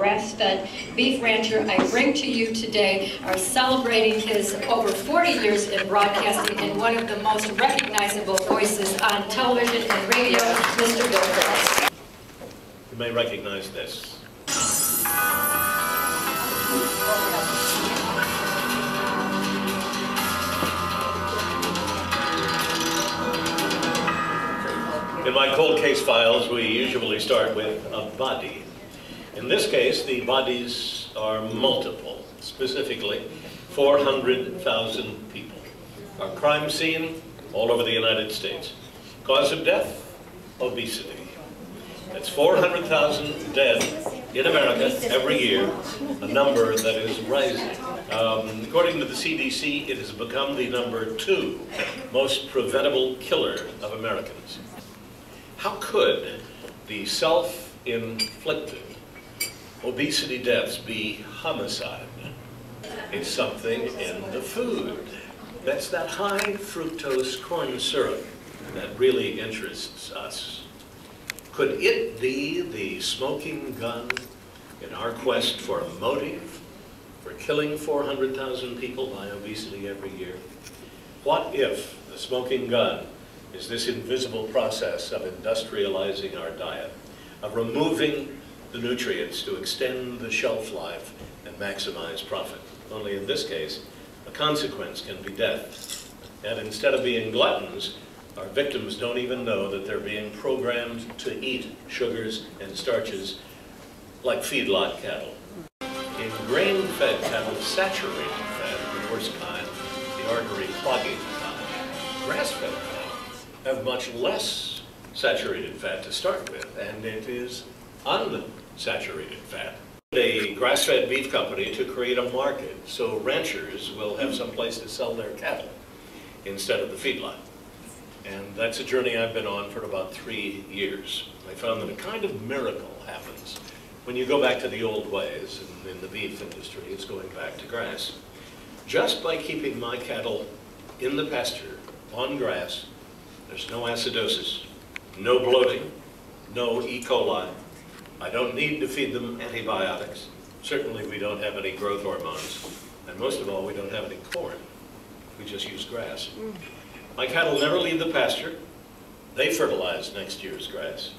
grass-fed beef rancher. I bring to you today are celebrating his over 40 years in broadcasting and one of the most recognizable voices on television and radio, Mr. Bill Kurtis. You may recognize this. In my cold case files, we usually start with a body. In this case, the bodies are multiple, specifically 400,000 people. Our crime scene, all over the United States. Cause of death, obesity. That's 400,000 dead in America every year, a number that is rising. According to the CDC, it has become the #2 most preventable killer of Americans. How could the self-inflicted obesity deaths be homicide? It's something in the food. That's that high fructose corn syrup that really interests us. Could it be the smoking gun in our quest for a motive for killing 400,000 people by obesity every year? What if the smoking gun is this invisible process of industrializing our diet, of removing the nutrients to extend the shelf life and maximize profit? Only in this case, the consequence can be death. And instead of being gluttons, our victims don't even know that they're being programmed to eat sugars and starches like feedlot cattle. In grain-fed cattle, saturated fat, the worst kind, the artery-clogging kind, grass-fed cattle have much less saturated fat to start with, and it is unsaturated fat. A grass-fed beef company to create a market so ranchers will have some place to sell their cattle instead of the feedlot. And that's a journey I've been on for about 3 years. I found that a kind of miracle happens when you go back to the old ways, and in the beef industry, it's going back to grass. Just by keeping my cattle in the pasture, on grass, there's no acidosis, no bloating, no E. coli. I don't need to feed them antibiotics. Certainly we don't have any growth hormones. And most of all, we don't have any corn. We just use grass. My cattle never leave the pasture. They fertilize next year's grass.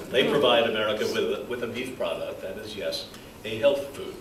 They provide America with a beef product that is, yes, a health food.